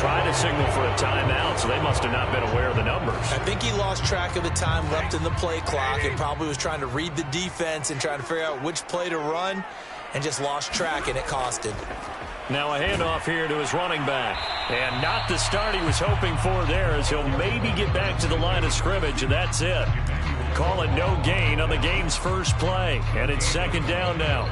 trying to signal for a timeout, so they must have not been aware of the numbers. I think he lost track of the time left in the play clock and probably was trying to read the defense and trying to figure out which play to run and just lost track, and it cost him. Now a handoff here to his running back. And not the start he was hoping for there, as he'll maybe get back to the line of scrimmage, and that's it. Call it no gain on the game's first play. And it's second down now.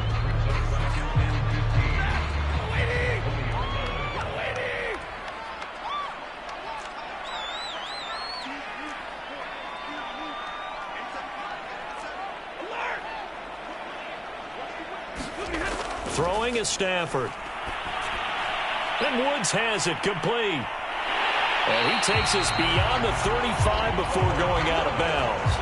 Throwing is Stafford. And Woods has it complete. And he takes us beyond the 35 before going out of bounds.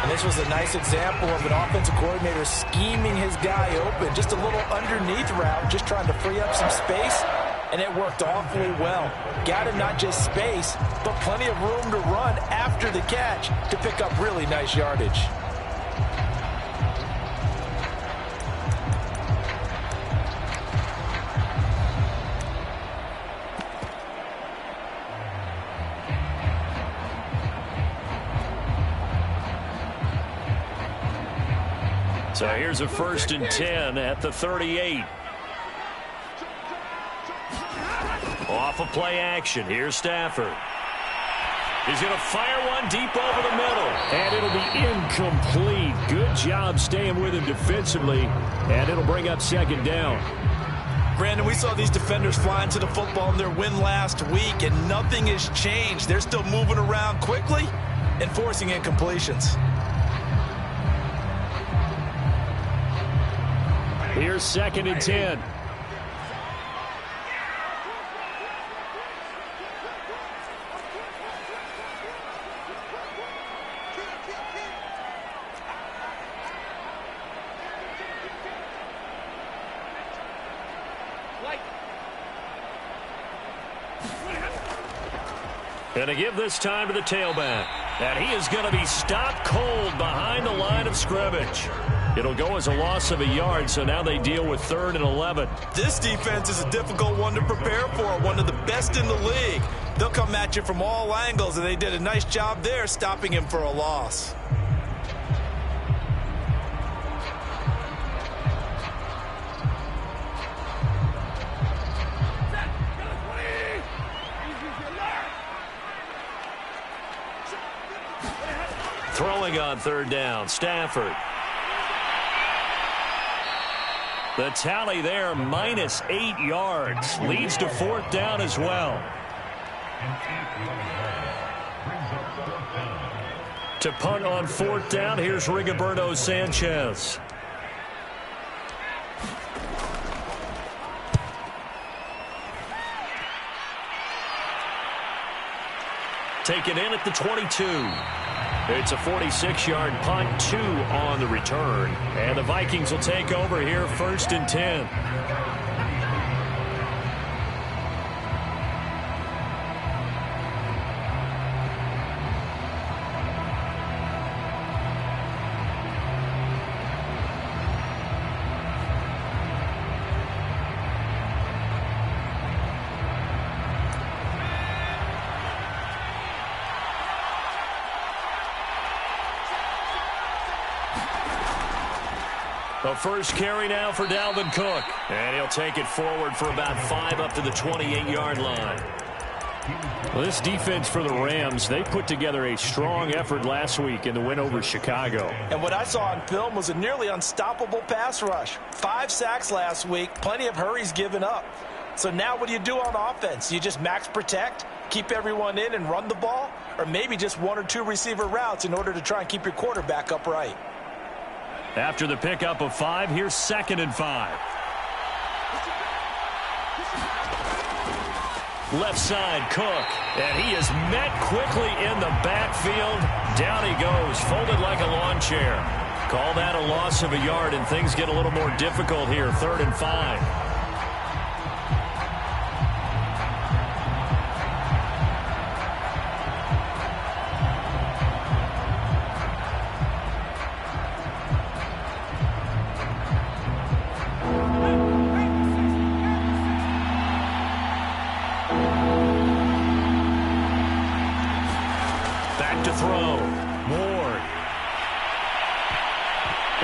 And this was a nice example of an offensive coordinator scheming his guy open. Just a little underneath route, just trying to free up some space. And it worked awfully well. Got him not just space, but plenty of room to run after the catch to pick up really nice yardage. So here's a 1st and 10 at the 38. Off of play action. Here's Stafford. He's going to fire one deep over the middle. And it'll be incomplete. Good job staying with him defensively. And it'll bring up second down. Brandon, we saw these defenders flying to the football in their win last week, and nothing has changed. They're still moving around quickly and forcing incompletions. Here's 2nd and 10. And to give this time to the tailback. And he is going to be stopped cold behind the line of scrimmage. It'll go as a loss of a yard, so now they deal with 3rd and 11. This defense is a difficult one to prepare for, one of the best in the league. They'll come at you from all angles, and they did a nice job there stopping him for a loss. Throwing on 3rd down, Stafford. The tally there, -8 yards. Leads to 4th down as well. To punt on 4th down, here's Rigoberto Sanchez. Taken in at the 22. It's a 46-yard punt, 2 on the return. And the Vikings will take over here, 1st and 10. The first carry now for Dalvin Cook. And he'll take it forward for about 5 up to the 28-yard line. Well, this defense for the Rams, they put together a strong effort last week in the win over Chicago. And what I saw on film was a nearly unstoppable pass rush. 5 sacks last week, plenty of hurries given up. So now what do you do on offense? You just max protect, keep everyone in and run the ball? Or maybe just 1 or 2 receiver routes in order to try and keep your quarterback upright? After the pickup of 5, here's 2nd and 5. Left side, Cook. And he is met quickly in the backfield. Down he goes, folded like a lawn chair. Call that a loss of a yard, and things get a little more difficult here, 3rd and 5.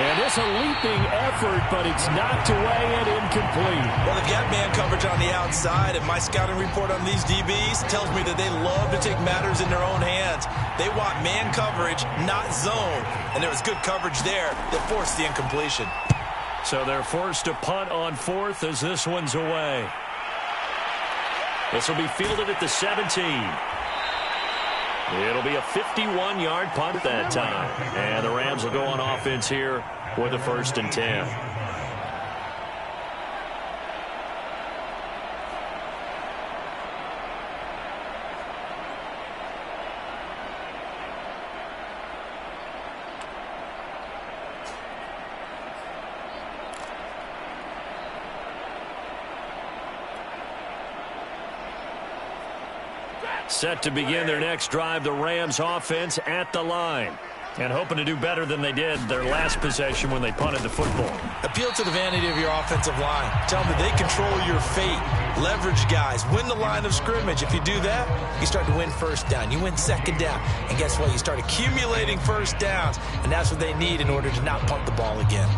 And this a leaping effort, but it's knocked away and incomplete. Well, they've got man coverage on the outside, and my scouting report on these DBs tells me that they love to take matters in their own hands. They want man coverage, not zone. And there was good coverage there that forced the incompletion. So they're forced to punt on fourth as this one's away. This will be fielded at the 17. It'll be a 51-yard punt that time. And the Rams will go on offense here with a 1st and 10. Set to begin their next drive, the Rams offense at the line. And hoping to do better than they did their last possession when they punted the football. Appeal to the vanity of your offensive line. Tell them that they control your fate. Leverage guys. Win the line of scrimmage. If you do that, you start to win first down. You win second down. And guess what? You start accumulating first downs. And that's what they need in order to not punt the ball again.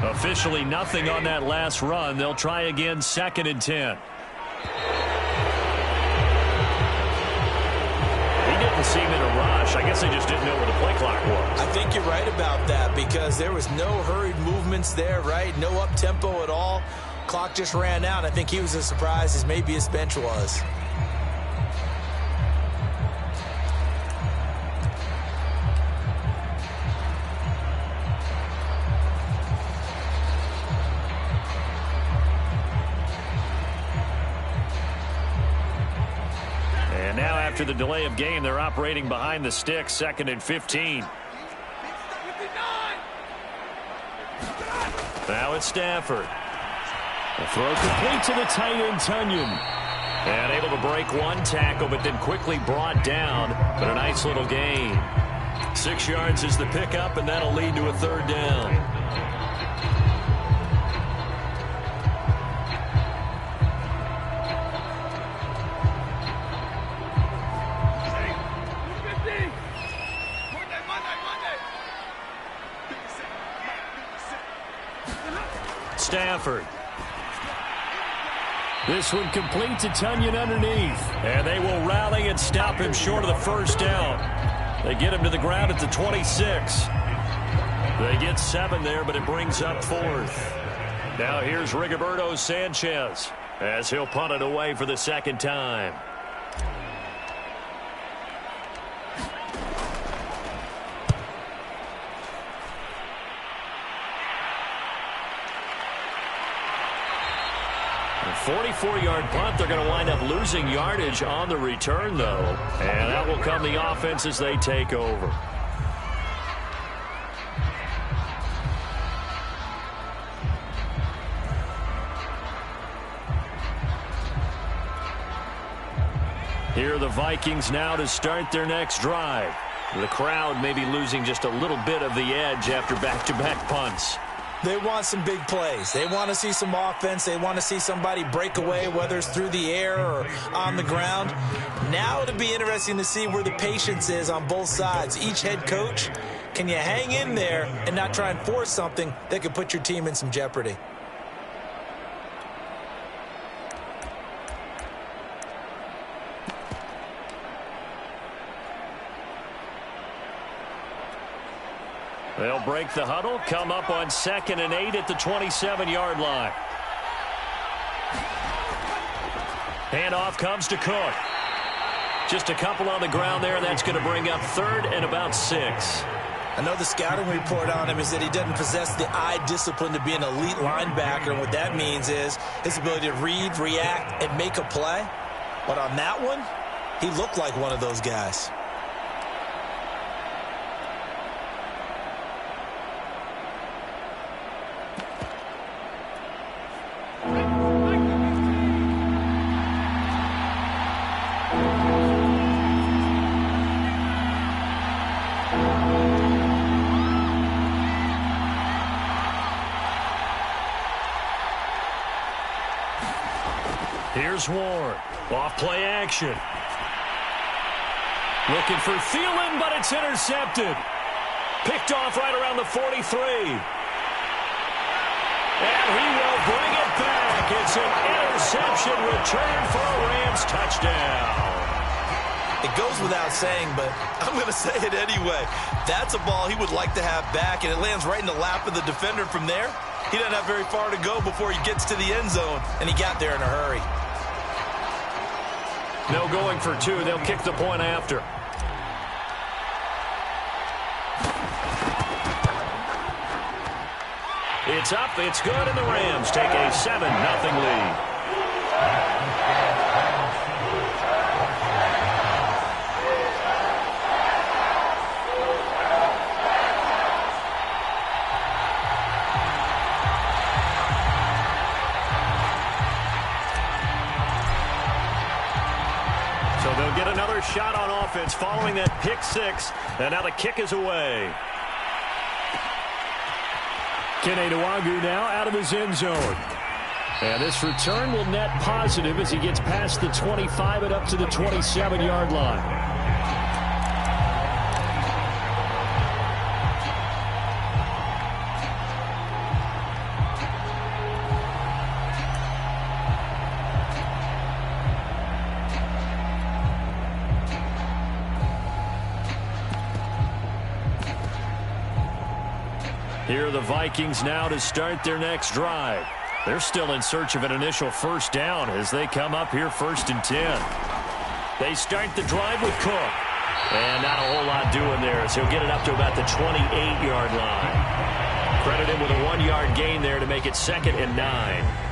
Officially nothing on that last run. They'll try again, 2nd and 10. He didn't seem in a rush. I guess they just didn't know where the play clock was. I think you're right about that because there was no hurried movements there, right? No up-tempo at all. Clock just ran out. I think he was as surprised as maybe his bench was. After the delay of game, they're operating behind the sticks, 2nd and 15. Now it's Stafford. The throw complete to the tight end, Tunyon. And able to break one tackle, but then quickly brought down. But a nice little gain. 6 yards is the pickup, and that'll lead to a 3rd down. Stafford. This one complete to Tunyon underneath. And they will rally and stop him short of the 1st down. They get him to the ground at the 26. They get 7 there, but it brings up 4th. Now here's Rigoberto Sanchez as he'll punt it away for the 2nd time. A 44-yard punt. They're going to wind up losing yardage on the return, though. And that will come the offense as they take over. Here are the Vikings now to start their next drive. The crowd may be losing just a little bit of the edge after back-to-back punts. They want some big plays. They want to see some offense. They want to see somebody break away, whether it's through the air or on the ground. Now it'll be interesting to see where the patience is on both sides. Each head coach, can you hang in there and not try and force something that could put your team in some jeopardy? They'll break the huddle, come up on 2nd and 8 at the 27-yard line. Handoff comes to Cook. Just a couple on the ground there. That's going to bring up 3rd and about 6. I know the scouting report on him is that he doesn't possess the eye discipline to be an elite linebacker. And what that means is his ability to read, react, and make a play. But on that one, he looked like one of those guys. Here's Ward. Off play action. Looking for Thielen, but it's intercepted. Picked off right around the 43. And he will bring it back. It's an interception return for a Rams touchdown. It goes without saying, but I'm going to say it anyway. That's a ball he would like to have back, and it lands right in the lap of the defender from there. He doesn't have very far to go before he gets to the end zone, and he got there in a hurry. No going for two. They'll kick the point after. It's up, it's good, and the Rams take a 7-0 lead. So they'll get another shot on offense following that pick six, and now the kick is away. Keneduagu now out of his end zone. And this return will net positive as he gets past the 25 and up to the 27-yard line. Here are the Vikings now to start their next drive. They're still in search of an initial first down as they come up here 1st and 10. They start the drive with Cook. And not a whole lot doing there as he'll get it up to about the 28-yard line. Credit him with a 1-yard gain there to make it 2nd and 9.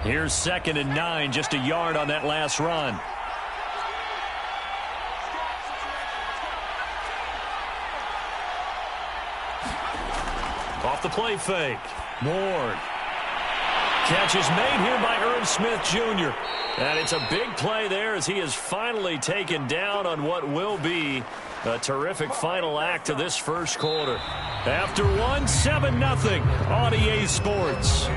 Here's 2nd and 9, just a yard on that last run. Off the play fake. Ward. Catch is made here by Irv Smith Jr. And it's a big play there as he is finally taken down on what will be a terrific final act of this first quarter. After one, 7-0 on EA Sports.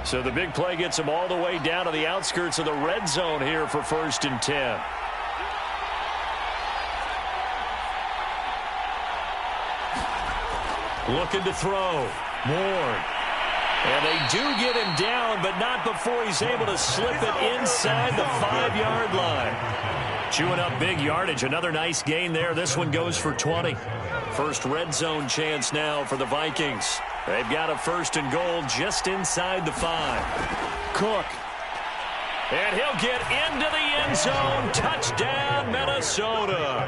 So the big play gets him all the way down to the outskirts of the red zone here for 1st and 10. Looking to throw. Ward. And they do get him down, but not before he's able to slip it inside the 5-yard line. Chewing up big yardage. Another nice gain there. This one goes for 20. First red zone chance now for the Vikings. They've got a 1st and goal just inside the 5. Cook. And he'll get into the end zone. Touchdown, Minnesota.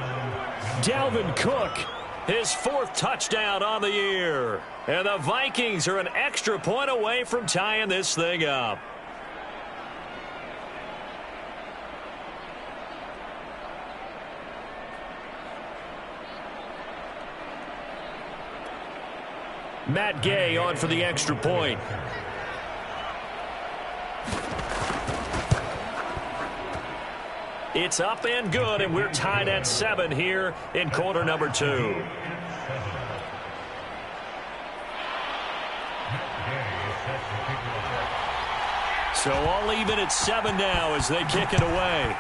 Dalvin Cook, his 4th touchdown on the year. And the Vikings are an extra point away from tying this thing up. Matt Gay on for the extra point. It's up and good, and we're tied at 7 here in quarter number 2. So all even at 7 now as they kick it away.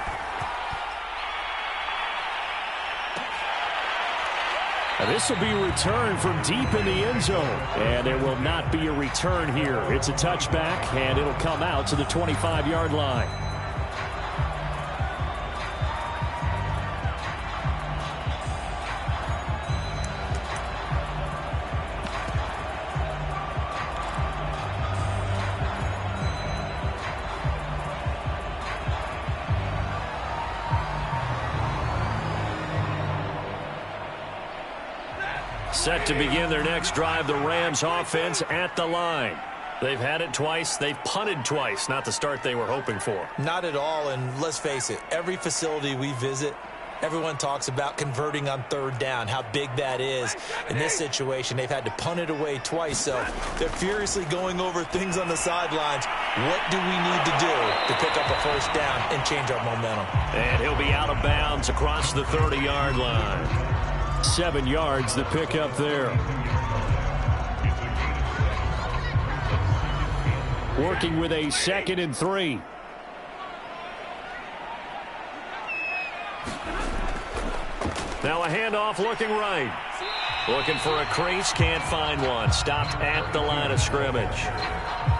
This will be returned from deep in the end zone. And there will not be a return here. It's a touchback, and it'll come out to the 25-yard line. Set to begin their next drive, the Rams offense at the line. They've had it twice. They've punted twice. Not the start they were hoping for. Not at all, and let's face it, every facility we visit, everyone talks about converting on third down, how big that is. In this situation, they've had to punt it away twice, so they're furiously going over things on the sidelines. What do we need to do to pick up a first down and change our momentum? And he'll be out of bounds across the 30-yard line. 7 yards the pick up there. Working with a 2nd and 3. Now a handoff looking right. Looking for a crease, can't find one. Stopped at the line of scrimmage.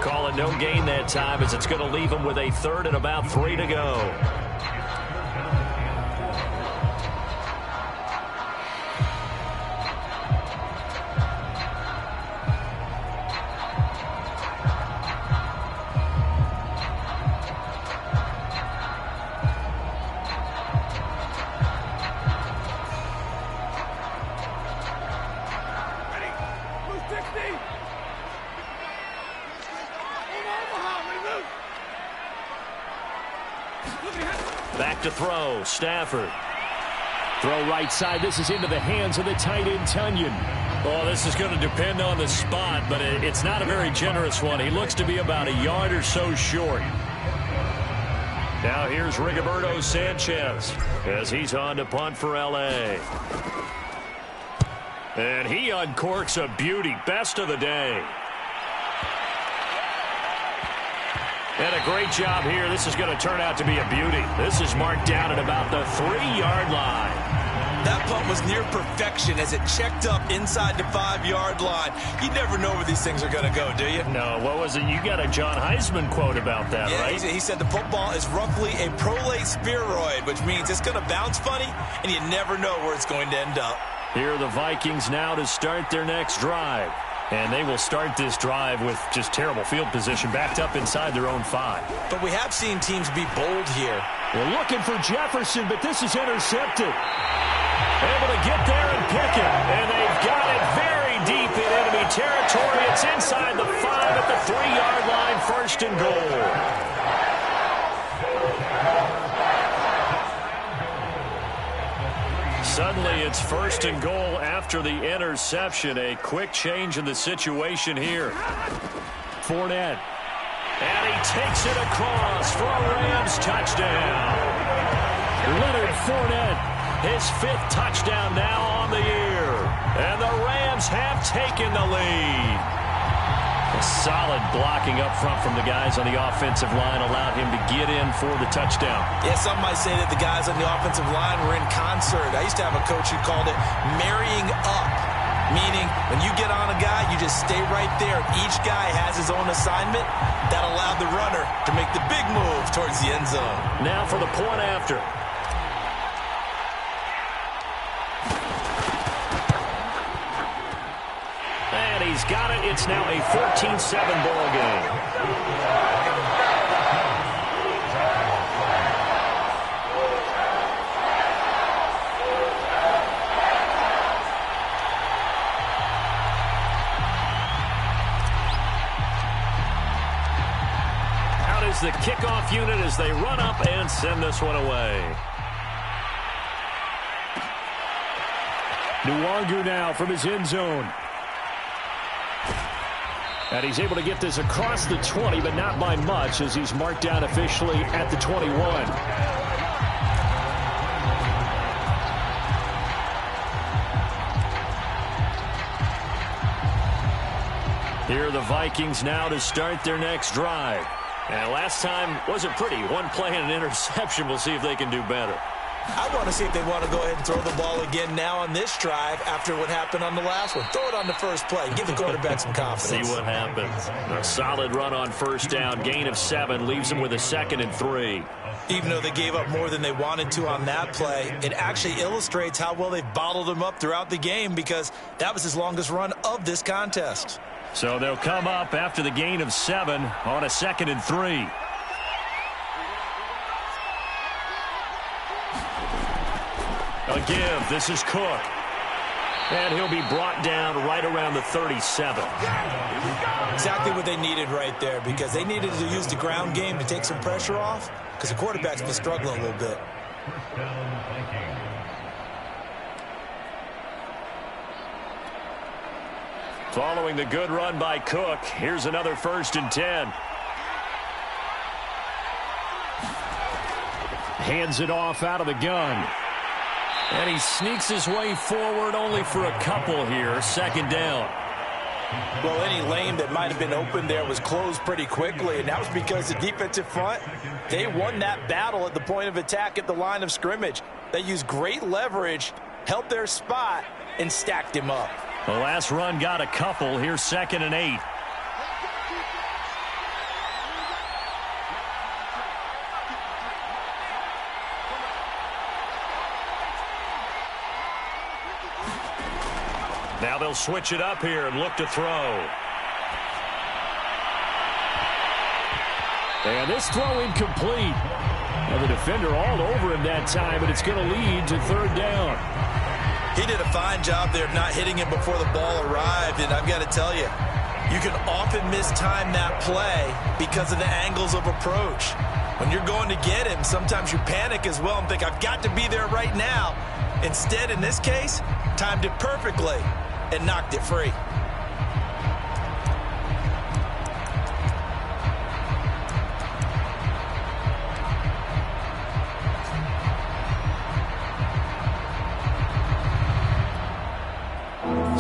Call it no gain that time as it's going to leave him with a 3rd and about 3 to go. Back to throw, Stafford. Throw right side. This is into the hands of the tight end, Tunyon. Oh, this is going to depend on the spot, but it's not a very generous one. He looks to be about a yard or so short. Now here's Rigoberto Sanchez as he's on to punt for L.A. And he uncorks a beauty. Best of the day. And a great job here. This is going to turn out to be a beauty. This is marked down at about the 3-yard line. That punt was near perfection as it checked up inside the 5-yard line. You never know where these things are going to go, do you? No, what was it? You got a John Heisman quote about that, yeah, right? He said the football is roughly a prolate spheroid, which means it's going to bounce funny, and you never know where it's going to end up. Here are the Vikings now to start their next drive. And they will start this drive with just terrible field position, backed up inside their own 5. But we have seen teams be bold here. We're looking for Jefferson, but this is intercepted. Able to get there and pick it. And they've got it very deep in enemy territory. It's inside the 5 at the 3-yard line, 1st and goal. Suddenly, it's 1st and goal after the interception. A quick change in the situation here. Fournette. And he takes it across for a Rams touchdown. Leonard Fournette, his 5th touchdown now on the year. And the Rams have taken the lead. A solid blocking up front from the guys on the offensive line allowed him to get in for the touchdown. Yeah, some might say that the guys on the offensive line were in concert. I used to have a coach who called it marrying up, meaning when you get on a guy, you just stay right there. Each guy has his own assignment. That allowed the runner to make the big move towards the end zone. Now for the point after. And he's got it. It's now a 14-7 ball game. Out is the kickoff unit as they run up and send this one away. Nwangu now from his end zone. And he's able to get this across the 20, but not by much as he's marked down officially at the 21. Here are the Vikings now to start their next drive. And last time wasn't pretty. One play and an interception. We'll see if they can do better. I want to see if they want to go ahead and throw the ball again now on this drive after what happened on the last one. Throw it on the first play. Give the quarterback some confidence. See what happens. A solid run on 1st down. Gain of 7 leaves them with a 2nd and 3. Even though they gave up more than they wanted to on that play, it actually illustrates how well they've bottled them up throughout the game because that was his longest run of this contest. So they'll come up after the gain of 7 on a 2nd and 3. A give. This is Cook. And he'll be brought down right around the 37. Exactly what they needed right there, because they needed to use the ground game to take some pressure off, because the quarterback's been struggling a little bit. Following the good run by Cook, here's another 1st and 10. Hands it off out of the gun. And he sneaks his way forward only for a couple here. 2nd down. Well, any lane that might have been open there was closed pretty quickly, and that was because the defensive front, they won that battle at the point of attack at the line of scrimmage. They used great leverage, held their spot, and stacked him up. The last run got a couple. Here's 2nd and 8. Now they'll switch it up here and look to throw. And this throw incomplete. Now the defender all over him that time, but it's going to lead to 3rd down. He did a fine job there of not hitting him before the ball arrived, and I've got to tell you, you can often mistime that play because of the angles of approach. When you're going to get him, sometimes you panic as well and think, I've got to be there right now. Instead, in this case, timed it perfectly and knocked it free.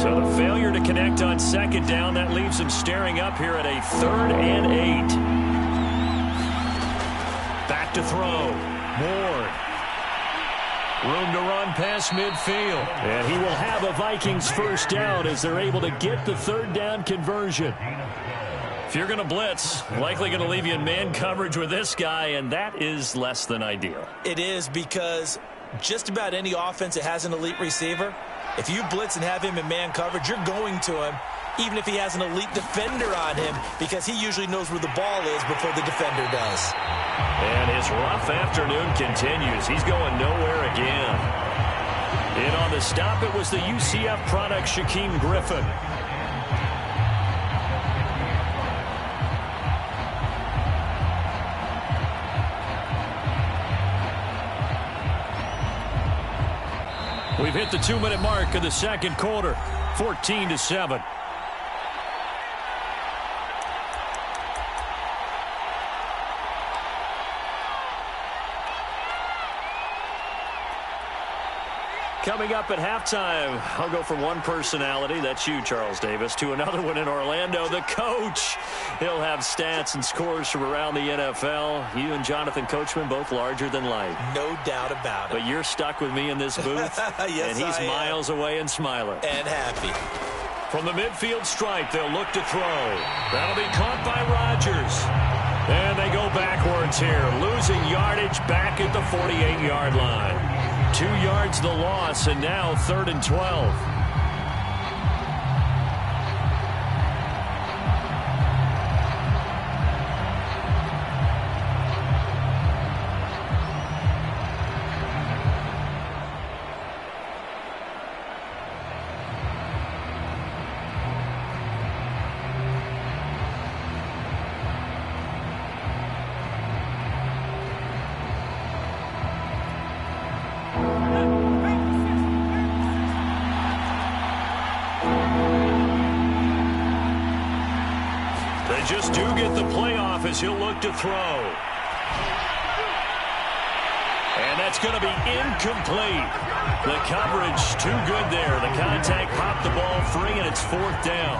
So the failure to connect on 2nd down, that leaves him staring up here at a 3rd and 8. Back to throw. Ward. Room to run past midfield. And he will have a Vikings 1st down as they're able to get the 3rd down conversion. If you're going to blitz, likely going to leave you in man coverage with this guy, and that is less than ideal. It is, because just about any offense that has an elite receiver, if you blitz and have him in man coverage, you're going to him, even if he has an elite defender on him, because he usually knows where the ball is before the defender does. And his rough afternoon continues. He's going nowhere again. And on the stop, it was the UCF product, Shaquem Griffin. We've hit the 2-minute mark of the 2nd quarter, 14-7. Coming up at halftime, I'll go from one personality, that's you, Charles Davis, to another one in Orlando, the coach. He'll have stats and scores from around the NFL. You and Jonathan Coachman, both larger than life. No doubt about it. But you're stuck with me in this booth, yes, and he's miles away and smiling. And happy. From the midfield stripe, they'll look to throw. That'll be caught by Rodgers. And they go backwards here, losing yardage back at the 48-yard line. 2 yards the loss, and now 3rd and 12. Just do get the playoff as he'll look to throw. And that's going to be incomplete. The coverage too good there. The contact popped the ball free, and it's 4th down.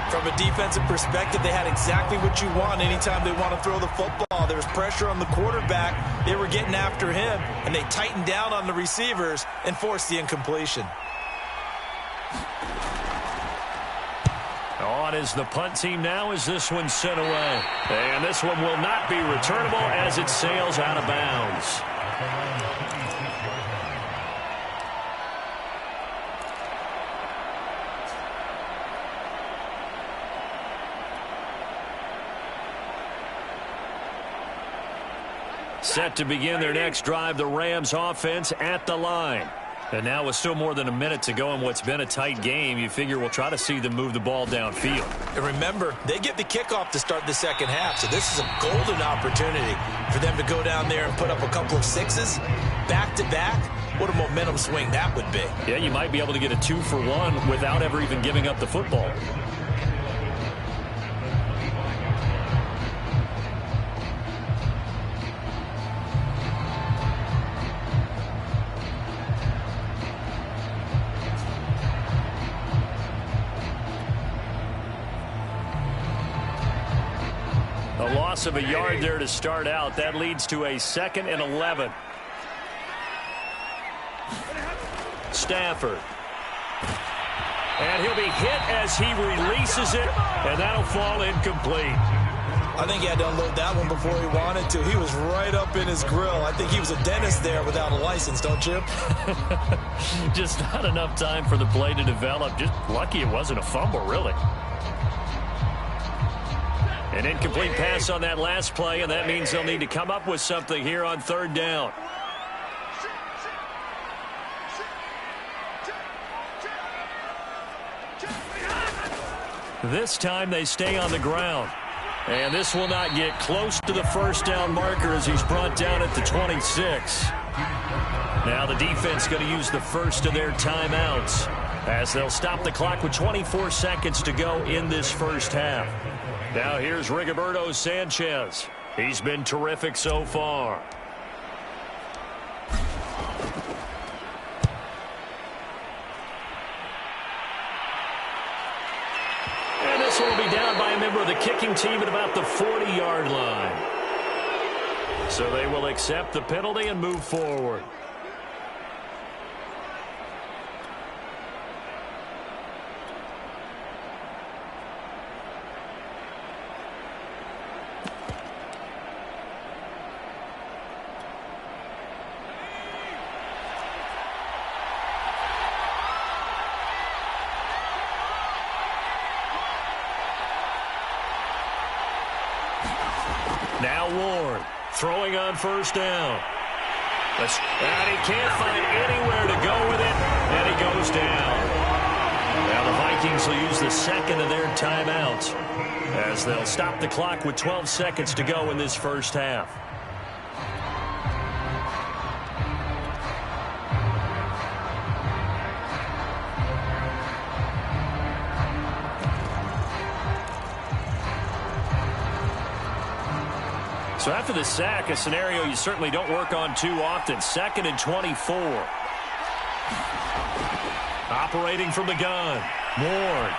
From a defensive perspective, they had exactly what you want anytime they want to throw the football. There was pressure on the quarterback. They were getting after him, and they tightened down on the receivers and forced the incompletion. On is the punt team now as this one's sent away. And this one will not be returnable as it sails out of bounds. Set to begin their next drive, the Rams offense at the line. And now with still more than a minute to go in what's been a tight game, you figure we'll try to see them move the ball downfield. And remember, they get the kickoff to start the second half, so this is a golden opportunity for them to go down there and put up a couple of sixes back-to-back. What a momentum swing that would be. Yeah, you might be able to get a 2-for-1 without ever even giving up the football. A loss of a yard there to start out. That leads to a 2nd and 11. Stafford. And he'll be hit as he releases it, and that'll fall incomplete. I think he had to unload that one before he wanted to. He was right up in his grill. I think he was a dentist there without a license, don't you? Just not enough time for the play to develop. Just lucky it wasn't a fumble, really. An incomplete pass on that last play, and that means they'll need to come up with something here on 3rd down. This time they stay on the ground. And this will not get close to the 1st down marker as he's brought down at the 26. Now the defense going to use the first of their timeouts as they'll stop the clock with 24 seconds to go in this first half. Now here's Rigoberto Sanchez. He's been terrific so far. And this one will be down by a member of the kicking team at about the 40-yard line. So they will accept the penalty and move forward. Now Ward throwing on 1st down. And he can't find anywhere to go with it, and he goes down. Now the Vikings will use the 2nd of their timeouts as they'll stop the clock with 12 seconds to go in this first half. So after the sack, a scenario you certainly don't work on too often. 2nd and 24. Operating from the gun. Ward.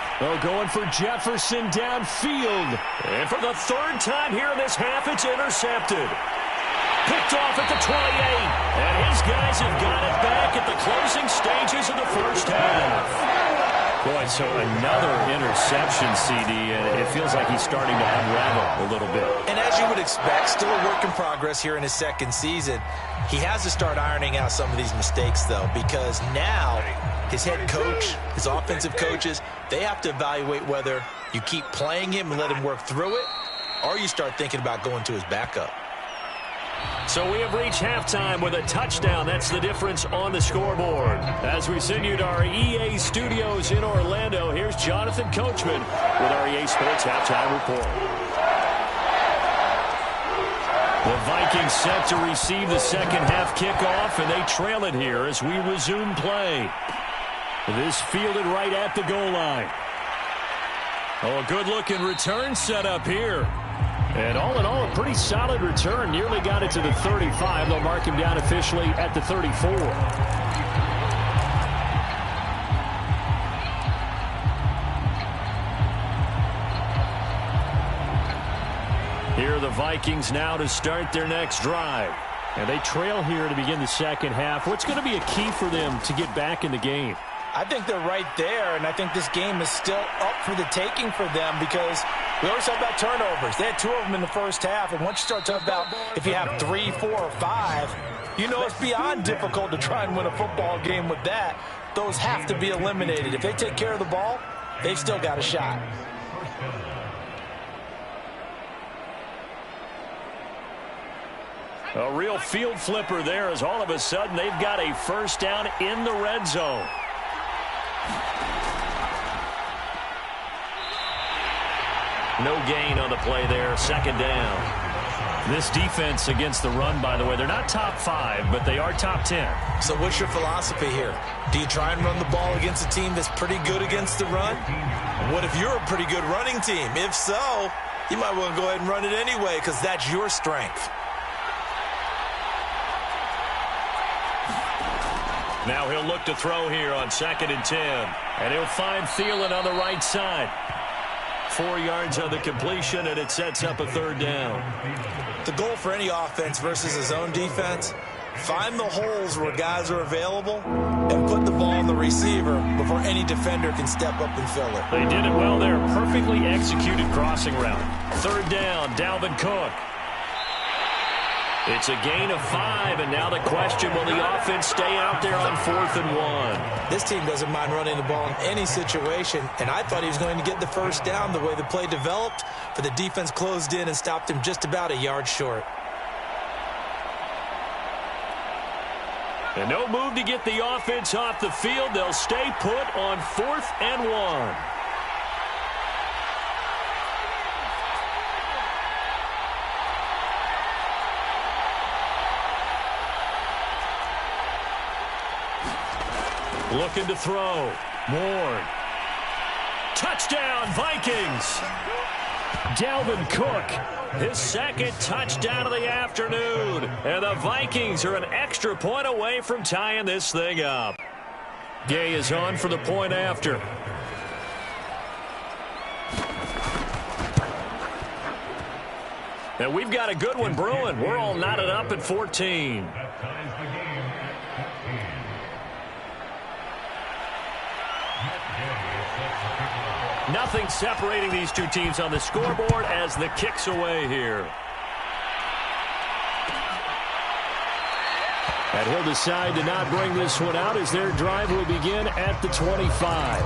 Going for Jefferson downfield. And for the 3rd time here in this half, it's intercepted. Picked off at the 28. And his guys have got it back at the closing stages of the first half. Boy, so another interception, CD, and it feels like he's starting to unravel a little bit. And as you would expect, still a work in progress here in his 2nd season. He has to start ironing out some of these mistakes, though, because now his head coach, his offensive coaches, they have to evaluate whether you keep playing him and let him work through it, or you start thinking about going to his backup. So we have reached halftime with a touchdown. That's the difference on the scoreboard. As we send you to our EA studios in Orlando, here's Jonathan Coachman with our EA Sports Halftime Report. The Vikings set to receive the second half kickoff, and they trail it here as we resume play. This fielded right at the goal line. Oh, a good-looking return set up here. And all in all, a pretty solid return. Nearly got it to the 35. They'll mark him down officially at the 34. Here are the Vikings now to start their next drive. And they trail here to begin the second half. What's going to be a key for them to get back in the game? I think they're right there, and I think this game is still up for the taking for them because we always talk about turnovers. They had 2 of them in the first half, and once you start talking about if you have 3, 4, or 5, you know it's beyond difficult to try and win a football game with that. Those have to be eliminated. If they take care of the ball, they've still got a shot. A real field flipper there as all of a sudden they've got a first down in the red zone. No gain on the play there, second down. This defense against the run, by the way, they're not top 5, but they are top 10. So what's your philosophy here? Do you try and run the ball against a team that's pretty good against the run? What if you're a pretty good running team? If so, you might want to go ahead and run it anyway because that's your strength. Now he'll look to throw here on 2nd and 10. And he'll find Thielen on the right side. 4 yards on the completion, and it sets up a third down. The goal for any offense versus a zone defense, find the holes where guys are available and put the ball on the receiver before any defender can step up and fill it. They did it well there. Perfectly executed crossing route. Third down, Dalvin Cook. It's a gain of 5, and now the question, will the offense stay out there on 4th and 1? This team doesn't mind running the ball in any situation, and I thought he was going to get the first down the way the play developed, but the defense closed in and stopped him just about a yard short. And no move to get the offense off the field. They'll stay put on 4th and 1. Looking to throw. Ward. Touchdown, Vikings. Dalvin Cook, his second touchdown of the afternoon. And the Vikings are an extra point away from tying this thing up. Gay is on for the point after. And we've got a good one brewing. We're all knotted up at 14. Nothing separating these two teams on the scoreboard as the kick's away here. And he'll decide to not bring this one out as their drive will begin at the 25.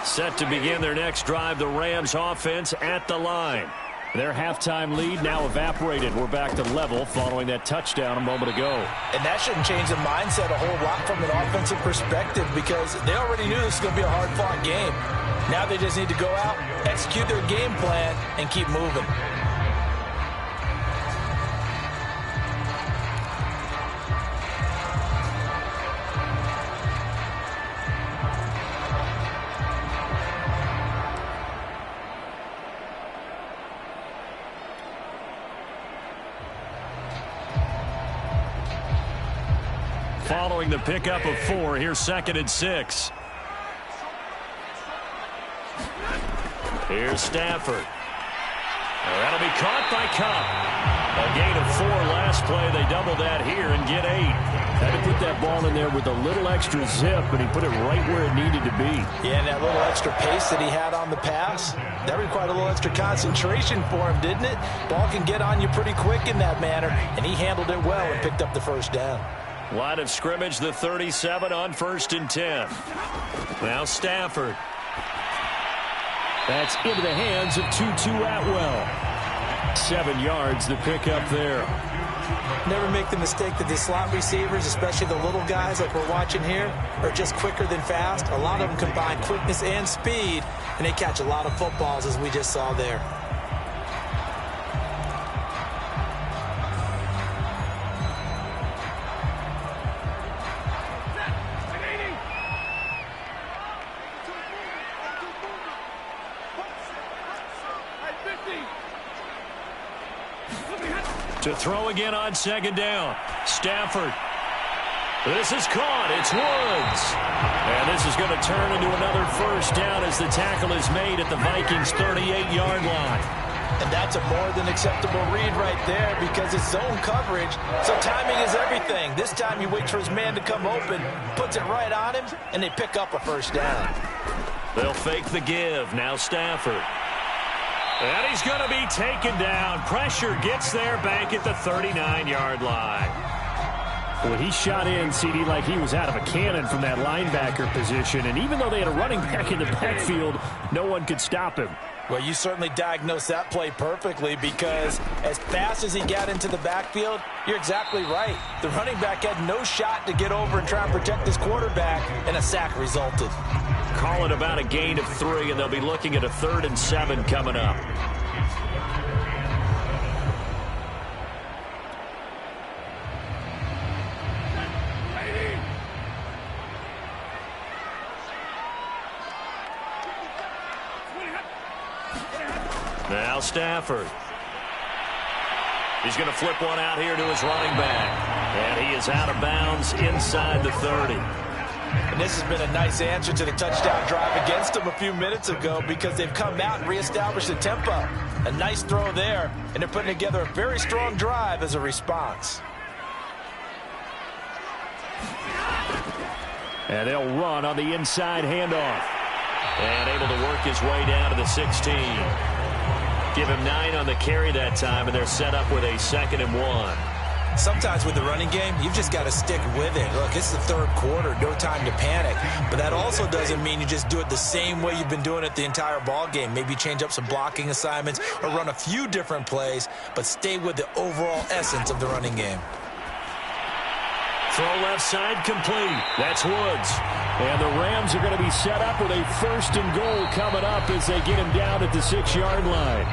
Set to begin their next drive, the Rams offense at the line. Their halftime lead now evaporated. We're back to level following that touchdown a moment ago. And that shouldn't change the mindset a whole lot from an offensive perspective because they already knew this was going to be a hard-fought game. Now they just need to go out, execute their game plan, and keep moving. Following the pickup of 4, here's 2nd and 6. Here's Stafford. That'll be caught by Cup. A gain of 4 last play. They double that here and get 8. Had to put that ball in there with a little extra zip, and he put it right where it needed to be. Yeah, and that little extra pace that he had on the pass, that required a little extra concentration for him, didn't it? Ball can get on you pretty quick in that manner, and he handled it well and picked up the first down. Line of scrimmage, the 37 on 1st and 10. Now Stafford. That's into the hands of Tutu Atwell. 7 yards, the pickup there. Never make the mistake that the slot receivers, especially the little guys like we're watching here, are just quicker than fast. A lot of them combine quickness and speed, and they catch a lot of footballs, as we just saw there. To throw again on 2nd down. Stafford. This is caught. It's Woods. And this is going to turn into another first down as the tackle is made at the Vikings' 38-yard line. And that's a more than acceptable read right there because it's zone coverage, so timing is everything. This time you wait for his man to come open, puts it right on him, and they pick up a first down. They'll fake the give. Now Stafford. And he's going to be taken down. Pressure gets there back at the 39-yard line. Well, he shot in, CD, like he was out of a cannon from that linebacker position. And even though they had a running back in the backfield, no one could stop him. Well, you certainly diagnosed that play perfectly because as fast as he got into the backfield, you're exactly right. The running back had no shot to get over and try and protect his quarterback, and a sack resulted. Call it about a gain of 3, and they'll be looking at a 3rd and 7 coming up. Now Stafford. He's going to flip one out here to his running back. And he is out of bounds inside the 30. And this has been a nice answer to the touchdown drive against them a few minutes ago because they've come out and reestablished the tempo. A nice throw there, and they're putting together a very strong drive as a response. And they'll run on the inside handoff. And able to work his way down to the 16. Give him 9 on the carry that time, and they're set up with a 2nd and 1. Sometimes with the running game, you've just got to stick with it. Look, it's the 3rd quarter, no time to panic. But that also doesn't mean you just do it the same way you've been doing it the entire ball game. Maybe change up some blocking assignments or run a few different plays, but stay with the overall essence of the running game. Throw left side complete. That's Woods. And the Rams are going to be set up with a 1st and goal coming up as they get him down at the 6-yard line.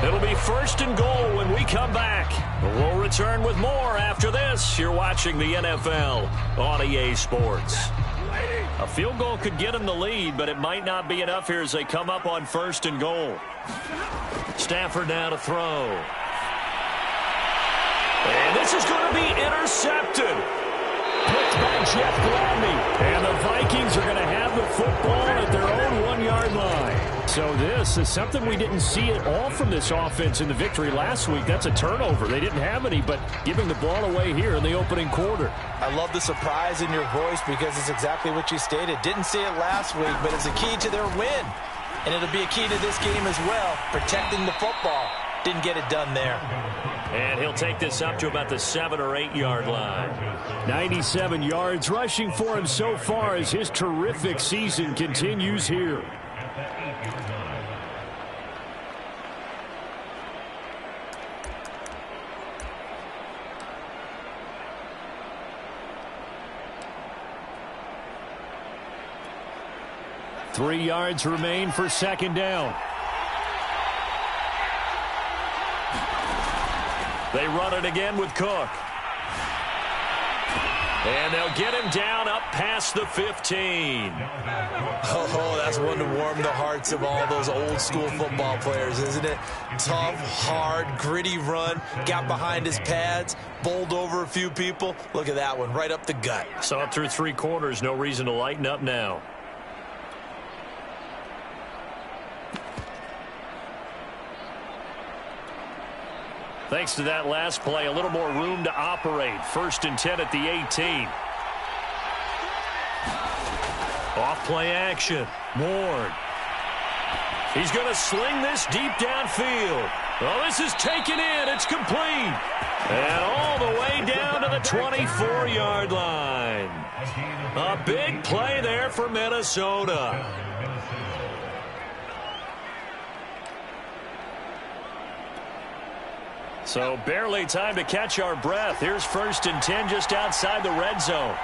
It'll be 1st and goal when we come back. We'll return with more after this. You're watching the NFL on EA Sports. A field goal could get them the lead, but it might not be enough here as they come up on 1st and goal. Stafford now to throw. And this is going to be intercepted. Picked by Jeff Gladney. And the Vikings are going to have the football at their own 1-yard line. So this is something we didn't see at all from this offense in the victory last week. That's a turnover. They didn't have any, but giving the ball away here in the opening quarter. I love the surprise in your voice because it's exactly what you stated. Didn't see it last week, but it's a key to their win. And it'll be a key to this game as well, protecting the football. Didn't get it done there. And he'll take this up to about the 7- or 8-yard line. 97 yards rushing for him so far as his terrific season continues here. Three yards remain for 2nd down. They run it again with Cook. And they'll get him down up past the 15. Oh, that's one to warm the hearts of all those old school football players, isn't it? Tough, hard, gritty run. Got behind his pads, bowled over a few people. Look at that one, right up the gut. So up through 3 quarters, no reason to lighten up now. Thanks to that last play, a little more room to operate. 1st and 10 at the 18. Off play action. Ward. He's going to sling this deep downfield. Oh, this is taken in. It's complete. And all the way down to the 24-yard line. A big play there for Minnesota. So barely time to catch our breath. Here's 1st and 10 just outside the red zone.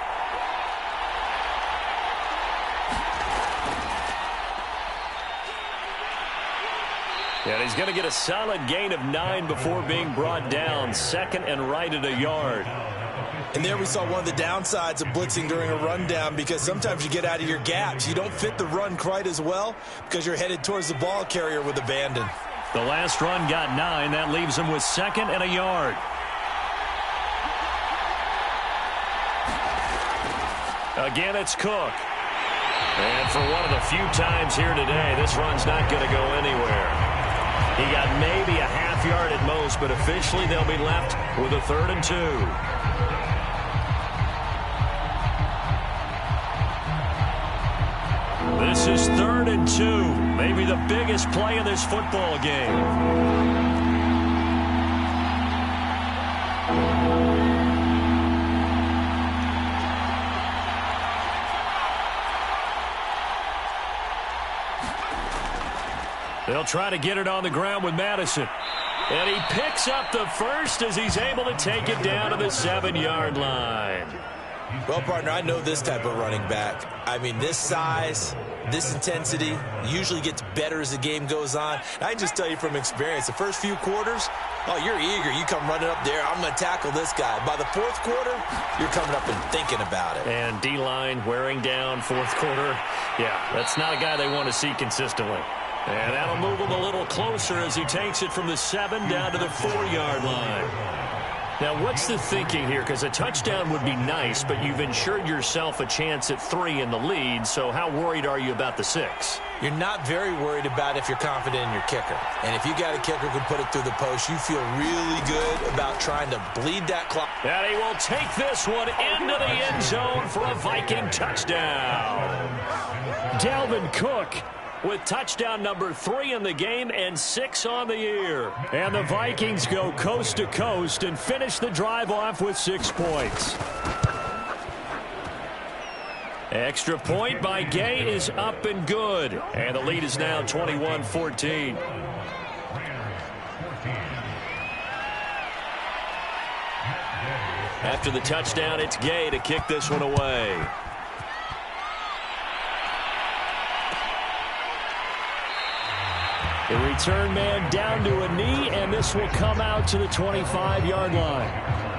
And he's going to get a solid gain of 9 before being brought down. 2nd and right at a yard. And there we saw one of the downsides of blitzing during a rundown because sometimes you get out of your gaps. You don't fit the run quite as well because you're headed towards the ball carrier with abandon. The last run got 9. That leaves him with 2nd and a yard. Again, it's Cook. And for one of the few times here today, this run's not going to go anywhere. He got maybe a half yard at most, but officially they'll be left with a 3rd and 2. This is 3rd and 2. Maybe the biggest play of this football game. They'll try to get it on the ground with Madison. And he picks up the first as he's able to take it down to the 7-yard line. Well, partner, I know this type of running back. I mean, this size, this intensity usually gets better as the game goes on. And I can just tell you from experience, the first few quarters, oh, you're eager. You come running up there, I'm going to tackle this guy. By the fourth quarter, you're coming up and thinking about it. And D-line wearing down fourth quarter. Yeah, that's not a guy they want to see consistently. And that'll move him a little closer as he takes it from the 7 down to the 4-yard line. Now, what's the thinking here? Because a touchdown would be nice, but you've ensured yourself a chance at 3 in the lead, so how worried are you about the 6? You're not very worried about if you're confident in your kicker. And if you got a kicker who can put it through the post, you feel really good about trying to bleed that clock. And he will take this one into the end zone for a Viking touchdown. Dalvin Cook with touchdown number 3 in the game and 6 on the year. And the Vikings go coast to coast and finish the drive off with 6 points. Extra point by Gay is up and good. And the lead is now 21-14. After the touchdown, it's Gay to kick this one away. The return man down to a knee, and this will come out to the 25-yard line.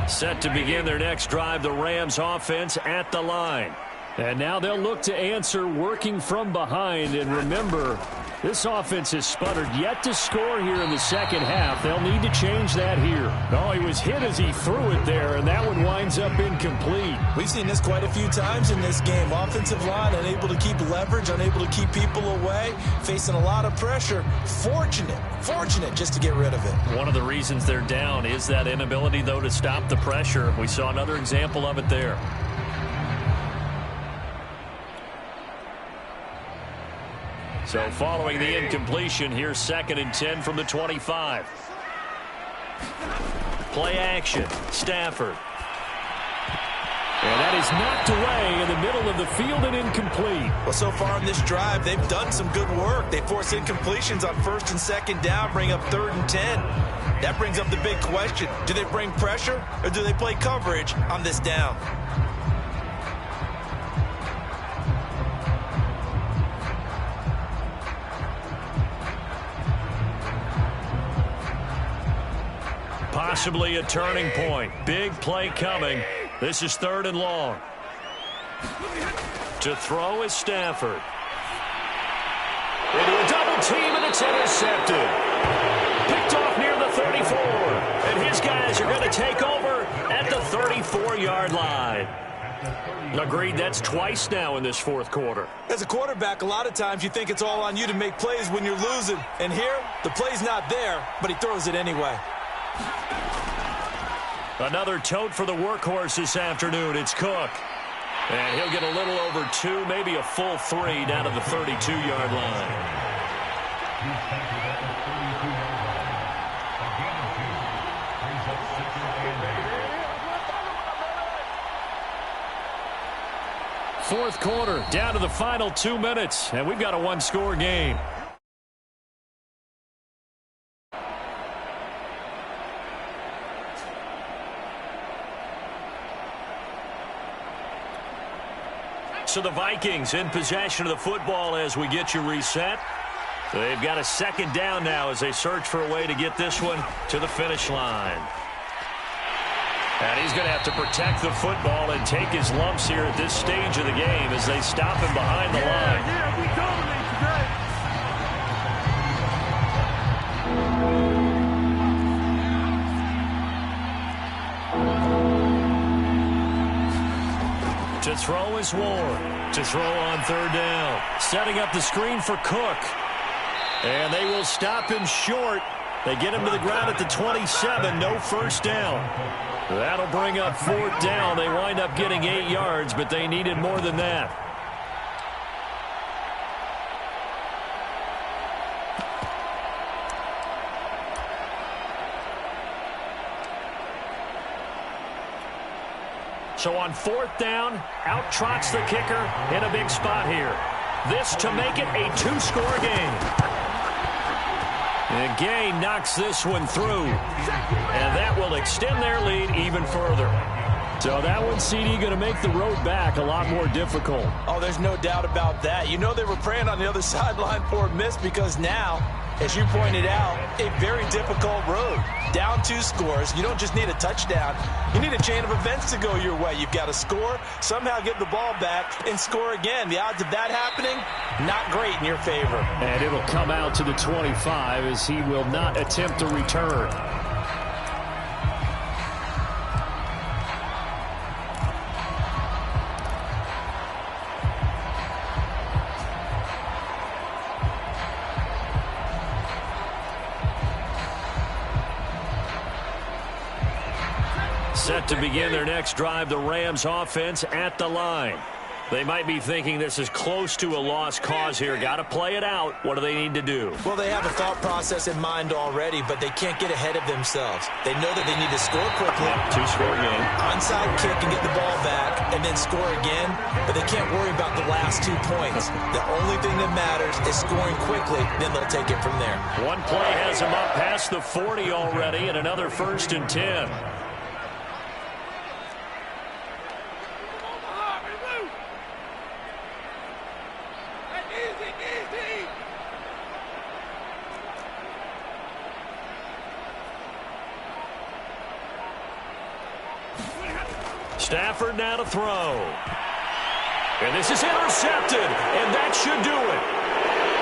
Set to begin their next drive, the Rams offense at the line. And now they'll look to answer working from behind. And remember, this offense has sputtered yet to score here in the second half. They'll need to change that here. Oh, he was hit as he threw it there, and that one winds up incomplete. We've seen this quite a few times in this game. Offensive line unable to keep leverage, unable to keep people away, facing a lot of pressure. Fortunate just to get rid of it. One of the reasons they're down is that inability, though, to stop the pressure. We saw another example of it there. So following the incompletion, here's 2nd and 10 from the 25. Play action, Stafford. And that is knocked away in the middle of the field and incomplete. Well, so far in this drive, they've done some good work. They force incompletions on 1st and 2nd down, bring up 3rd and 10. That brings up the big question. Do they bring pressure or do they play coverage on this down? Possibly a turning point. Big play coming. This is 3rd and long. To throw is Stafford. Into a double team, and it's intercepted. Picked off near the 34. And his guys are going to take over at the 34-yard line. Agreed, that's twice now in this 4th quarter. As a quarterback, a lot of times you think it's all on you to make plays when you're losing. And here, the play's not there, but he throws it anyway. Another tote for the workhorse this afternoon. It's Cook. And he'll get a little over 2, maybe a full 3 down to the 32-yard line. Fourth quarter, down to the final 2 minutes, and we've got a 1-score game. So the Vikings in possession of the football as we get you reset. They've got a 2nd down now as they search for a way to get this one to the finish line. And he's going to have to protect the football and take his lumps here at this stage of the game as they stop him behind the line. Yeah, we dominate today. To throw is Ward. To throw on 3rd down. Setting up the screen for Cook. And they will stop him short. They get him to the ground at the 27. No first down. That'll bring up 4th down. They wind up getting 8 yards, but they needed more than that. So on 4th down, out trots the kicker in a big spot here. This to make it a 2-score game. And Gay knocks this one through. And that will extend their lead even further. So that one, CD, going to make the road back a lot more difficult. Oh, there's no doubt about that. You know they were praying on the other sideline for a miss because now, as you pointed out, a very difficult road. Down 2 scores. You don't just need a touchdown. You need a chain of events to go your way. You've got to score, somehow get the ball back, and score again. The odds of that happening, not great in your favor. And it'll come out to the 25 as he will not attempt a return. Set to begin their next drive, the Rams offense at the line. They might be thinking this is close to a lost cause here. Got to play it out. What do they need to do? Well, they have a thought process in mind already, but they can't get ahead of themselves. They know that they need to score quickly. 2-score game. Onside kick and get the ball back and then score again, but they can't worry about the last 2 points. The only thing that matters is scoring quickly, then they'll take it from there. One play has them up past the 40 already, and another 1st and 10. Stafford now to throw. And this is intercepted, and that should do it.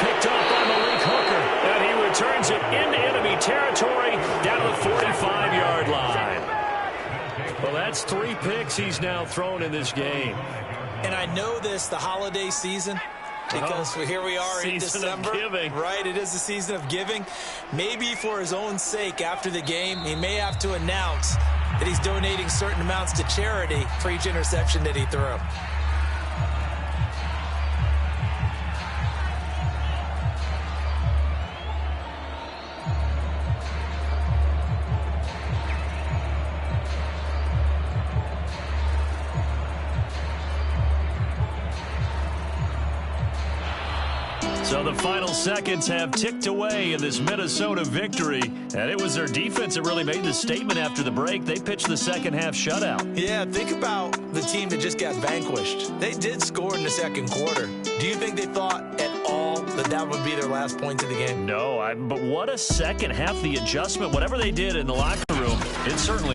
Picked up by Malik Hooker, and he returns it into enemy territory down to the 45-yard line. Well, that's 3 picks he's now thrown in this game. And I know this, the holiday season, because here we are in December. Right, it is the season of giving. Maybe for his own sake after the game, he may have to announce that he's donating certain amounts to charity for each interception that he threw. So the final seconds have ticked away in this Minnesota victory. And it was their defense that really made the statement after the break. They pitched the second half shutout. Yeah, think about the team that just got vanquished. They did score in the second quarter. Do you think they thought at all that that would be their last point of the game? No, but what a second half, the adjustment, whatever they did in the locker room, it certainly